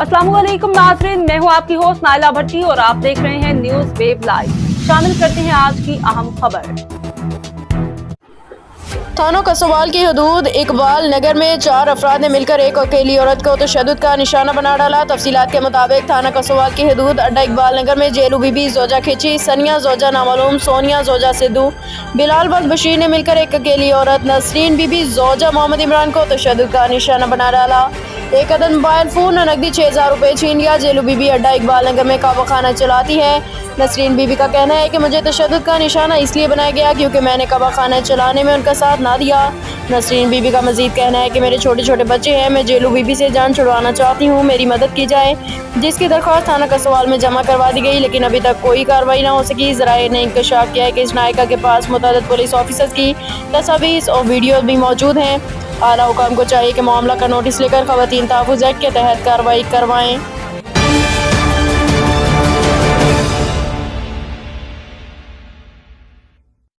अस्सलामुअलैकुम नाज़रीन, मैं हूं आपकी होस्ट नाइला भट्टी और आप देख रहे हैं न्यूज वेब लाइव। शामिल करते हैं आज की अहम खबर। थाना कसोवाल की हदूद इकबाल नगर में 4 अफराद ने मिलकर एक अकेली औरत को तशद्दुद का निशाना बना डाला। तफसीलात के मुताबिक थाना कसोवाल की हदूद अड्डा इकबाल नगर में जेलू बीबी जोजा खिची, सनिया जोजा नामालूम, सोनिया जोजा सिद्धू, बिलाल बख्श बशीर ने मिलकर एक अकेली औरत नसरीन बीबी जोजा मोहम्मद इमरान को तशद्दुद का निशाना बना डाला। एक अदद मोबाइल फोन और नकदी 6000 रुपये छीन लिया। जेलू बीबी अड्डा इकबाल नगर में काबा खाना चलाती है। नसरीन बीबी का कहना है कि मुझे तशद्दुद का निशाना इसलिए बनाया गया क्योंकि मैंने काबा खाना चलाने में उनका साथ ना दिया। नसरीन बीबी का मजीद कहना है कि मेरे छोटे छोटे बच्चे हैं, मैं जेलू बीबी से जान छुड़वाना चाहती हूँ, मेरी मदद की जाए, जिसकी दरख्वास्त थाना कसोवाल में जमा करवा दी गई, लेकिन अभी तक कोई कार्रवाई ना हो सकी। ज़राए ने इंकशाफ किया है कि इस नायिका के पास मुतअद्दिद पुलिस ऑफिसर्स की तस्वीर और वीडियो भी मौजूद हैं। आला हुकाम को चाहिए कि मामला का नोटिस लेकर ख़वातीन तहफ़्फ़ुज़ एक्ट के तहत कार्रवाई करवाएं।